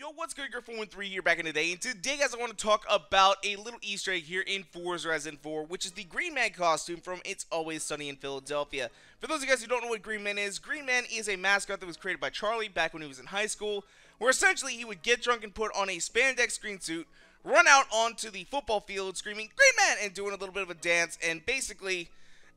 Yo, what's good? Griffin13 here back in the day, and today, guys, I want to talk about a little Easter egg here in Forza as in 4, which is the Green Man costume from It's Always Sunny in Philadelphia. For those of you guys who don't know what Green Man is a mascot that was created by Charlie back when he was in high school, where essentially he would get drunk and put on a spandex green suit, run out onto the football field screaming, "Green Man!" and doing a little bit of a dance, and basically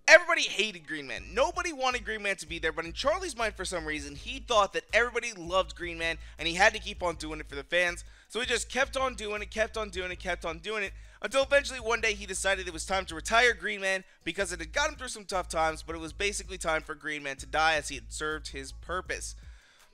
everybody hated Green Man. Nobody wanted Green Man to be there, but in Charlie's mind, for some reason, he thought that everybody loved Green Man, and he had to keep on doing it for the fans. So he just kept on doing it, until eventually one day he decided it was time to retire Green Man because it had gotten through some tough times, but it was basically time for Green Man to die as he had served his purpose.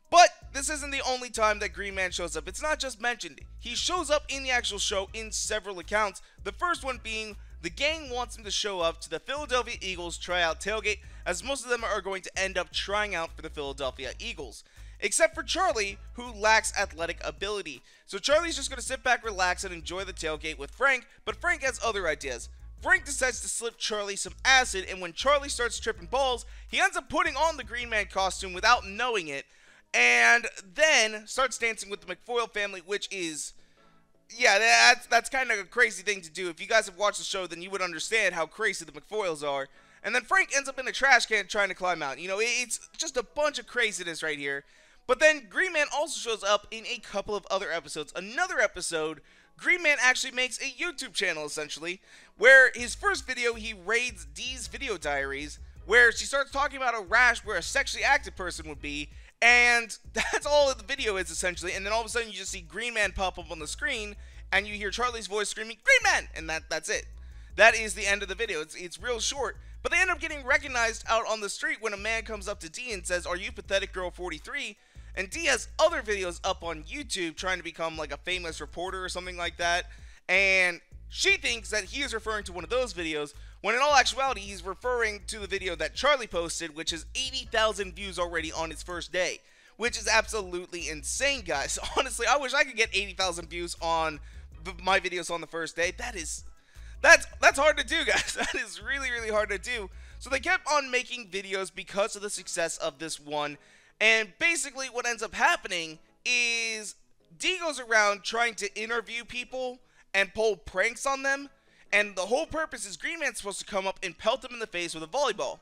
But this isn't the only time that Green Man shows up. It's not just mentioned. He shows up in the actual show in several accounts. The first one being the gang wants him to show up to the Philadelphia Eagles tryout tailgate, as most of them are going to end up trying out for the Philadelphia Eagles. Except for Charlie, who lacks athletic ability. So Charlie's just going to sit back, relax, and enjoy the tailgate with Frank, but Frank has other ideas. Frank decides to slip Charlie some acid, and when Charlie starts tripping balls, he ends up putting on the Green Man costume without knowing it, and then starts dancing with the McFoyle family, which is, yeah, that's kind of a crazy thing to do. If you guys have watched the show, then you would understand how crazy the McFoyles are. And then Frank ends up in a trash can trying to climb out. You know, it's just a bunch of craziness right here. But then Green Man also shows up in a couple of other episodes. Another episode, Green Man actually makes a YouTube channel, essentially, where his first video, he raids Dee's video diaries, where she starts talking about a rash where a sexually active person would be, and that's all the video is, essentially. And then all of a sudden, you just see Green Man pop up on the screen, and you hear Charlie's voice screaming, "Green Man!" And that's it. That is the end of the video. It's real short, but they end up getting recognized out on the street when a man comes up to Dee and says, "Are you pathetic girl 43?" And Dee has other videos up on YouTube trying to become like a famous reporter or something like that, and she thinks that he is referring to one of those videos, when in all actuality, he's referring to the video that Charlie posted, which has 80,000 views already on its first day, which is absolutely insane, guys. Honestly, I wish I could get 80,000 views on my videos on the first day. That's hard to do, guys. That is really, really hard to do. So they kept on making videos because of the success of this one, and basically what ends up happening is Dee goes around trying to interview people and pull pranks on them, and the whole purpose is Green Man's supposed to come up and pelt them in the face with a volleyball.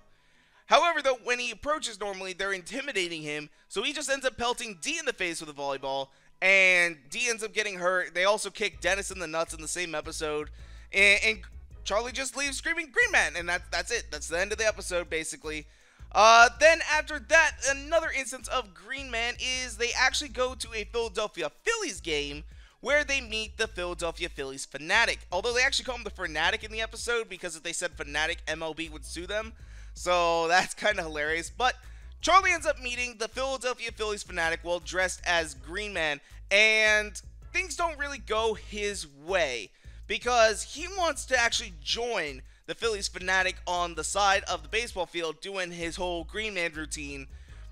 However, though, when he approaches normally, they're intimidating him, so he just ends up pelting Dee in the face with a volleyball, and Dee ends up getting hurt. They also kick Dennis in the nuts in the same episode, and Charlie just leaves screaming, "Green Man!" and that's it. That's the end of the episode, basically. Then after that, another instance of Green Man is they actually go to a Philadelphia Phillies game, where they meet the Philadelphia Phillies fanatic. Although they actually call him the Fanatic in the episode, because if they said Fanatic, MLB would sue them. So that's kind of hilarious. But Charlie ends up meeting the Philadelphia Phillies fanatic while dressed as Green Man, and things don't really go his way, because he wants to actually join the Phillies fanatic on the side of the baseball field doing his whole Green Man routine.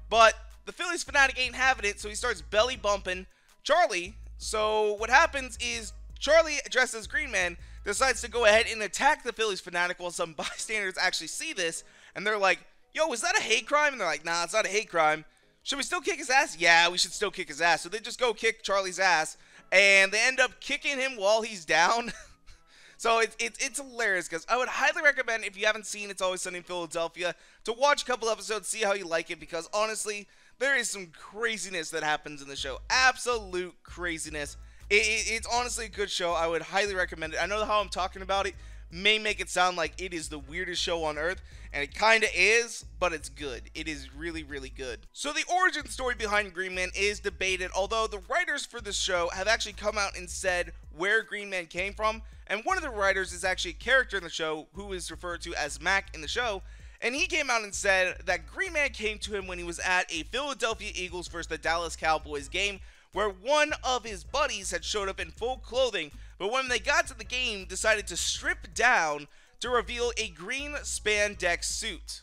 But the Phillies fanatic ain't having it, so he starts belly bumping Charlie. So what happens is Charlie, dressed as Green Man, decides to go ahead and attack the Phillies fanatic, while some bystanders actually see this, and they're like, "Yo, is that a hate crime?" And they're like, "Nah, it's not a hate crime. Should we still kick his ass?" "Yeah, we should still kick his ass." So they just go kick Charlie's ass, and they end up kicking him while he's down. So it's hilarious, guys. I would highly recommend, if you haven't seen It's Always Sunny in Philadelphia, to watch a couple episodes, see how you like it, because honestly, there is some craziness that happens in the show. Absolute craziness. It's honestly a good show. I would highly recommend it. I know how I'm talking about it may make it sound like it is the weirdest show on earth, and it kind of is, but it's good. It is really, really good. So the origin story behind Green Man is debated, although the writers for this show have actually come out and said where Green Man came from, and one of the writers is actually a character in the show who is referred to as Mac in the show, and he came out and said that Green Man came to him when he was at a Philadelphia Eagles versus the Dallas Cowboys game, where one of his buddies had showed up in full clothing, but when they got to the game, decided to strip down to reveal a green spandex suit.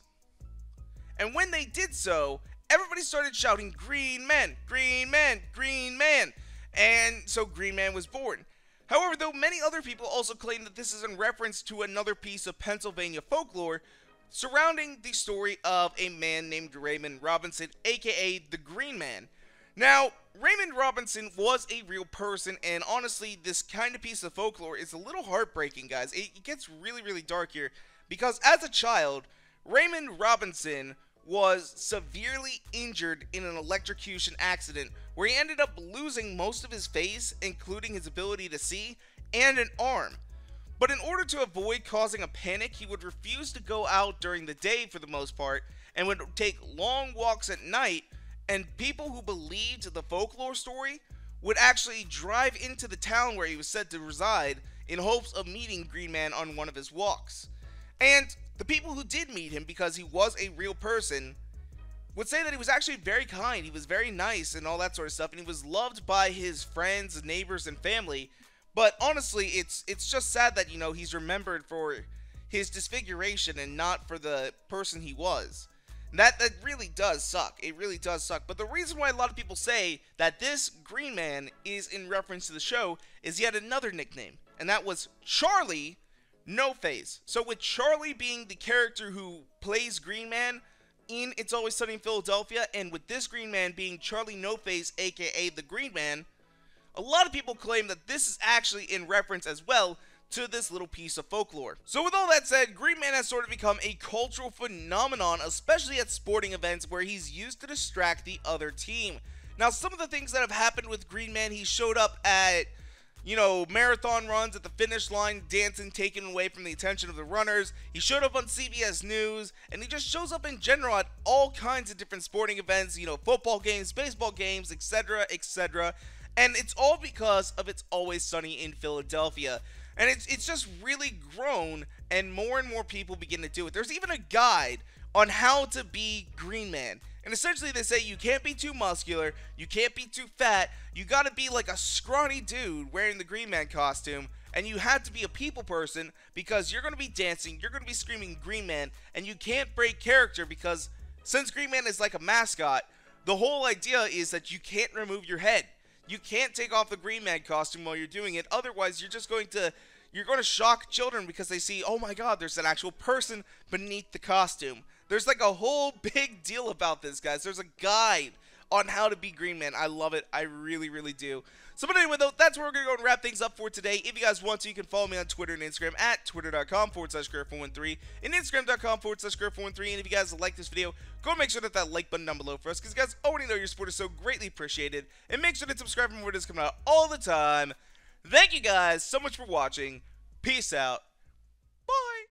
And when they did so, everybody started shouting, "Green Man! Green Man! Green Man!" And so Green Man was born. However, though, many other people also claim that this is in reference to another piece of Pennsylvania folklore surrounding the story of a man named Raymond Robinson, aka the Green Man. Now, Raymond Robinson was a real person, and honestly, this kind of piece of folklore is a little heartbreaking, guys. It gets really, really dark here, because as a child, Raymond Robinson was severely injured in an electrocution accident where he ended up losing most of his face, including his ability to see, and an arm. But in order to avoid causing a panic, he would refuse to go out during the day for the most part, and would take long walks at night, and people who believed the folklore story would actually drive into the town where he was said to reside in hopes of meeting Green Man on one of his walks. And the people who did meet him, because he was a real person, would say that he was actually very kind, he was very nice and all that sort of stuff, and he was loved by his friends, neighbors, and family. But honestly, it's just sad that, you know, he's remembered for his disfiguration and not for the person he was. That really does suck. It really does suck. But the reason why a lot of people say that this Green Man is in reference to the show is he had another nickname, and that was Charlie No Face. So with Charlie being the character who plays Green Man in It's Always Sunny in Philadelphia, and with this Green Man being Charlie No Face, aka the Green Man, a lot of people claim that this is actually in reference as well to this little piece of folklore. So with all that said, Green Man has sort of become a cultural phenomenon, especially at sporting events where he's used to distract the other team. Now, some of the things that have happened with Green Man, he showed up at, you know, marathon runs at the finish line, dancing, taken away from the attention of the runners. He showed up on CBS News, and he just shows up in general at all kinds of different sporting events, you know, football games, baseball games, etc., etc. And it's all because of It's Always Sunny in Philadelphia. And it's just really grown, and more people begin to do it. There's even a guide on how to be Green Man. And essentially they say you can't be too muscular, you can't be too fat, you gotta be like a scrawny dude wearing the Green Man costume, and you have to be a people person because you're gonna be dancing, you're gonna be screaming Green Man, and you can't break character because since Green Man is like a mascot, the whole idea is that you can't remove your head. You can't take off the Green Man costume while you're doing it, otherwise you're just going to shock children because they see, oh my god, there's an actual person beneath the costume. There's like a whole big deal about this, guys. There's a guide on how to be Green Man. I love it. I really, really do. So, but anyway, though, that's where we're going to go and wrap things up for today. If you guys want to, you can follow me on Twitter and Instagram at twitter.com/Grr413 and Instagram.com/Grr413. And if you guys like this video, go and make sure that like button down below for us, because you guys already know your support is so greatly appreciated. And make sure to subscribe for more videos coming out all the time. Thank you guys so much for watching. Peace out. Bye.